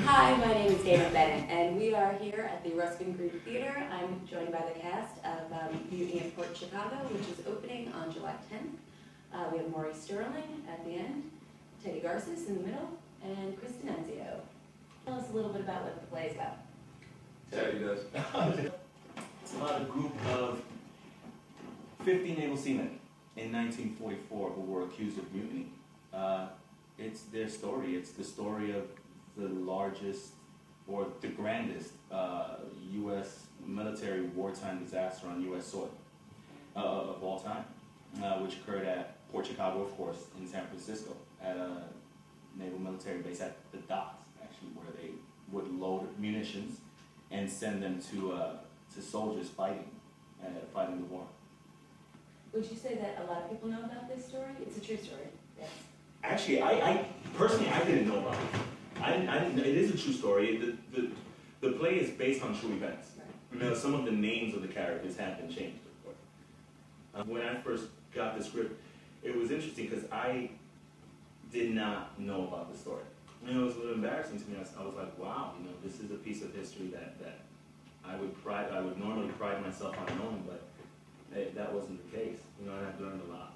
Hi, my name is Dana Bennett, and we are here at the Ruskin Group Theater. I'm joined by the cast of Mutiny in Port Chicago, which is opening on July 10th. We have Maury Sterling at the end, Teddy Garces in the middle, and Kristen Enzio. Tell us a little bit about what the play is about. Teddy does. It's about a group of 50 naval seamen in 1944 who were accused of mutiny. It's their story. It's the story of the largest or the grandest U.S. military wartime disaster on U.S. soil of all time, which occurred at Port Chicago, of course, in San Francisco, at a naval military base at the docks, actually, where they would load munitions and send them to soldiers fighting the war. Would you say that a lot of people know about this story? It's a true story, yes. Actually, I personally, I didn't know about it. It is a true story. The play is based on true events. Right. You know, some of the names of the characters have been changed, of course. When I first got the script, it was interesting because I did not know about the story. You know, it was a little embarrassing to me. I was like, wow, you know, this is a piece of history that I would normally pride myself on knowing, but that wasn't the case. You know, and I've learned a lot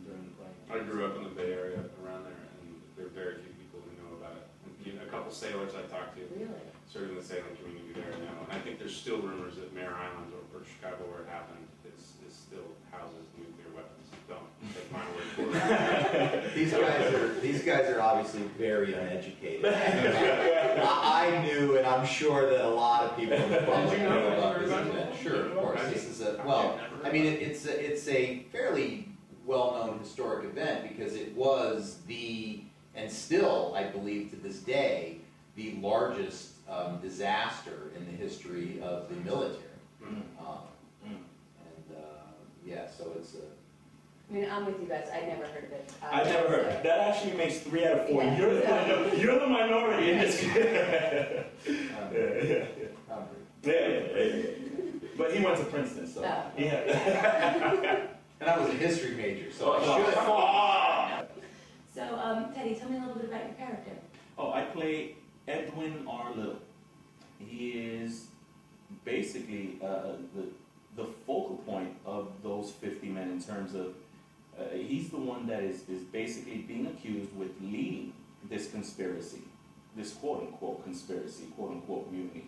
during the play. I grew up in the Bay Area around there, and there are very few people who know about it. You know, a couple sailors I talked to, really? sort of in the sailing community there now, and I think there's still rumors that Mare Island or Port Chicago, where it happened, is still houses nuclear weapons. Don't take my word for it. These guys are obviously very uneducated. I knew, and I'm sure that a lot of people in the public know about this event. Sure, of course. This is a I mean, it's a fairly well-known historic event because it was and still, I believe to this day, the largest disaster in the history of the military. Yeah, so it's a... I mean, I'm with you guys. I'd never heard of it. I've never heard of it. That actually makes 3 out of 4. Yeah. You're the minority in this. Yeah. But he went to Princeton, so... Oh. Yeah. And I was a history major, so I should have. So, Teddy, tell me a little bit about your character. Oh, I play Edwin R. Little. He is basically the focal point of those 50 men in terms of he's the one that is basically being accused with leading this conspiracy, this quote-unquote conspiracy, quote-unquote mutiny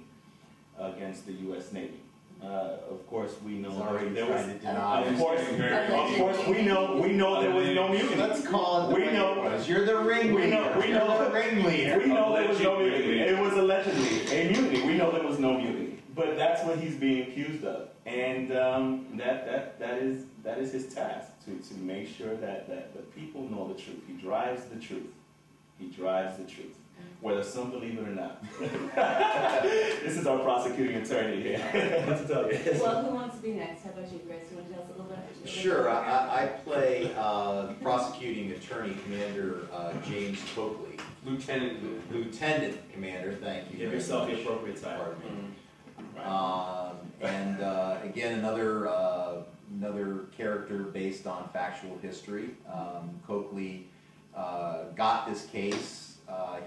against the U.S. Navy. Of course, we know there was. Of course, we know there was no mutiny. Let's call it. We know you're the ringleader. We know the ringleader. We know there was no mutiny. It was allegedly a mutiny. We know there was no mutiny, but that's what he's being accused of, and that is his task to make sure that the people know the truth. He drives the truth. He drives the truth. Whether some believe it or not. This is our prosecuting attorney here. What to tell you. Well, who wants to be next? How about you, Chris? You want to tell us a little bit? Sure. I play prosecuting attorney Commander James Coakley. Lieutenant Commander, thank you. Give yourself the appropriate title. Pardon me. And again, another character based on factual history. Coakley got this case.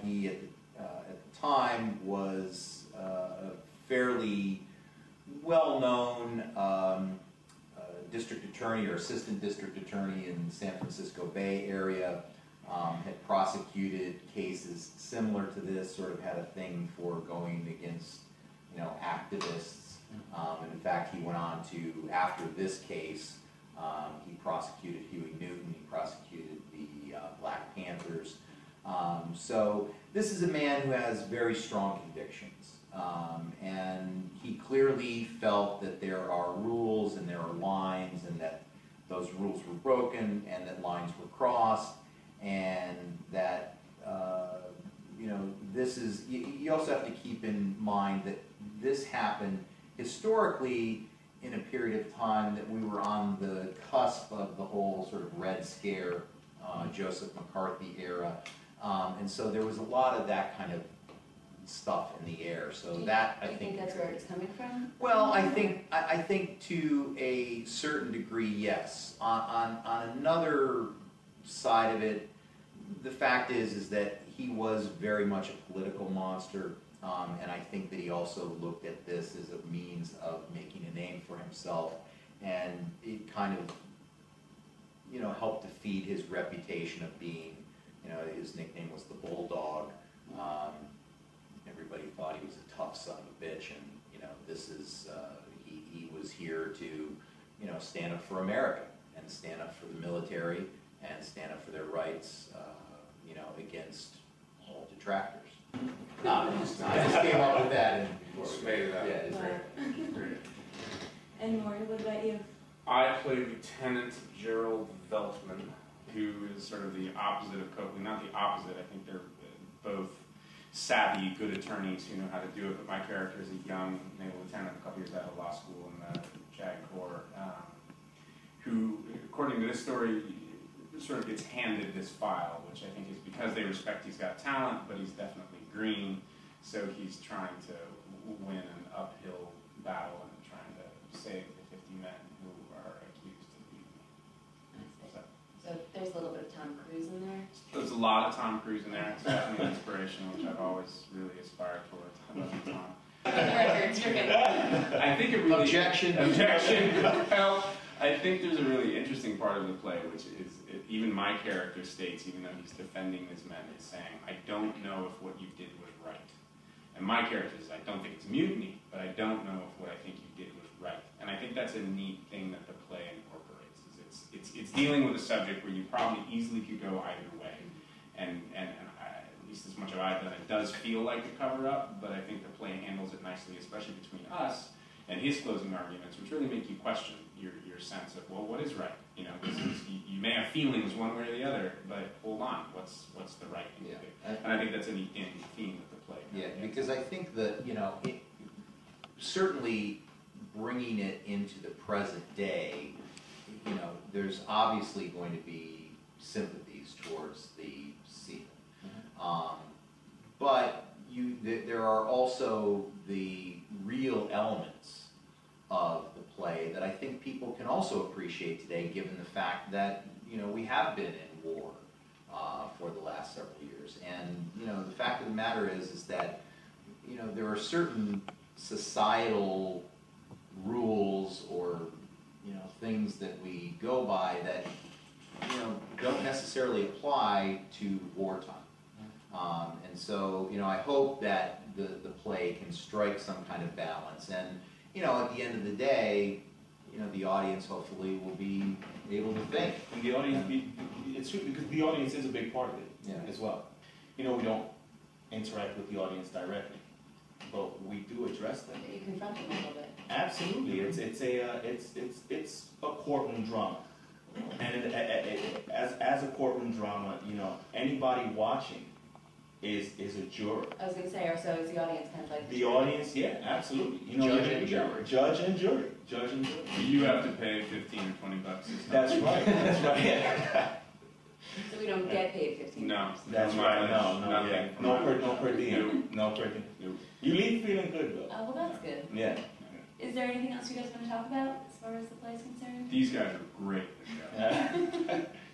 He, at the time, was a fairly well-known district attorney or assistant district attorney in the San Francisco Bay Area. Had prosecuted cases similar to this, sort of had a thing for going against, activists. And in fact, he went on to, after this case, he prosecuted Huey Newton, he prosecuted the Black Panthers. So this is a man who has very strong convictions, and he clearly felt that there are rules and there are lines, and that those rules were broken and that lines were crossed, and that this is, you also have to keep in mind that this happened historically in a period of time that we were on the cusp of the whole sort of Red Scare, Joseph McCarthy era. And so there was a lot of that kind of stuff in the air. So do you think that's where it's coming from? Well, I think to a certain degree, yes. On another side of it, the fact is that he was very much a political monster, and I think that he also looked at this as a means of making a name for himself, and it kind of, you know, helped to feed his reputation of being, you know, his nickname was the Bulldog. Everybody thought he was a tough son of a bitch, and, you know, this is, he was here to, you know, stand up for America, and stand up for the military, and stand up for their rights, you know, against all detractors. I just came up with that, and Just made it up. yeah, it's Wow. right. And Maury, what about you? I play Lieutenant Gerald Veltman, who is sort of the opposite of Coakley. Not the opposite, I think they're both savvy, good attorneys who know how to do it, but my character is a young naval lieutenant, a couple years out of law school in the JAG Corps, who, according to this story, sort of gets handed this file, which I think is because they respect he's got talent, but he's definitely green, so he's trying to win an uphill battle and trying to save the 50 men who are accused of mutiny. So there's a little bit of Tom Cruise in there. There's a lot of Tom Cruise in there. It's definitely an inspiration, which I've always really aspired towards. I love you, Tom. I think it really... Objection. Objection. Well, I think there's a really interesting part of the play, which is, even my character states, even though he's defending his men, is saying, I don't know if what you did was right. And my character says, I don't think it's mutiny, but I don't know if what I think you did was right. And I think that's a neat thing that the play incorporates. Is it's dealing with a subject where you probably easily could go either way. And at least as much as I've done, it does feel like a cover-up, but I think the play handles it nicely, especially between us and his closing arguments, which really make you question your sense of, well, what is right? You know, you may have feelings one way or the other, but hold on, what's the right thing to do? And I think that's a neat theme of the play. Yeah, because I think that, you know, certainly bringing it into the present day, you know, there's obviously going to be sympathies towards the seaman. But there are also the real elements of the play that I think people can also appreciate today, given the fact that, you know, we have been in war for the last several years. And, you know, the fact of the matter is that, you know, there are certain societal rules or, you know, things that we go by that, you know, don't necessarily apply to wartime. And so, you know, I hope that the play can strike some kind of balance. And, you know, at the end of the day, you know, the audience hopefully will be able to think. And the audience, it's true, because the audience is a big part of it as well. You know, we don't interact with the audience directly, but we do address them. You confront them a little bit. Absolutely, it's a courtroom drama, and as a courtroom drama, you know, anybody watching is a juror. I was going to say, so is the audience kind of like the audience? Yeah, absolutely. You know, Judge and jury. Judge and jury. Judge and jury. You have to pay 15 or 20 bucks. That's right. That's right. So we don't get paid 15. No, That's no right. mileage, No, nothing yeah. for No mileage. per diem. No per diem. Nope. You leave feeling good though. Oh, well, that's good. Yeah. Is there anything else you guys want to talk about as far as the play is concerned? These guys are great.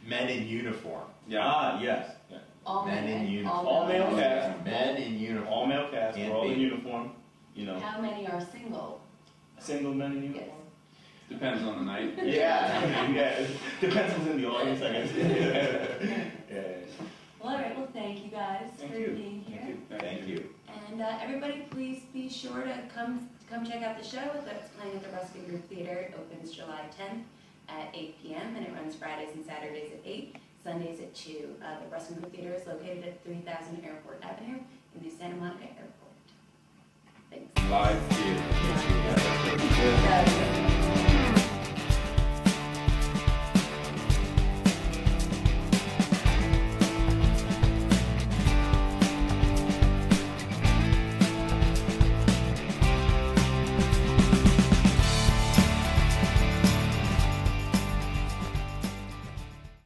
Men in uniform. Yeah. Ah, yes. Yeah. All Men in men. uniform. All male men. cast. Men in uniform. All male cast. And We're all in baby. uniform. You know, How many are single? single men in Yes. uniform. Depends on the night. Yeah. Yeah. It depends who's in the audience, I guess. Yeah. Well, all right. Well, thank you guys Thank for you. being here. Thank you. And everybody, please be sure to come check out the show that's playing at the Ruskin Group Theater. It opens July 10th at 8 p.m. and it runs Fridays and Saturdays at 8, Sundays at 2. The Ruskin Group Theater is located at 3000 Airport Avenue in the Santa Monica Airport. Thanks. Live.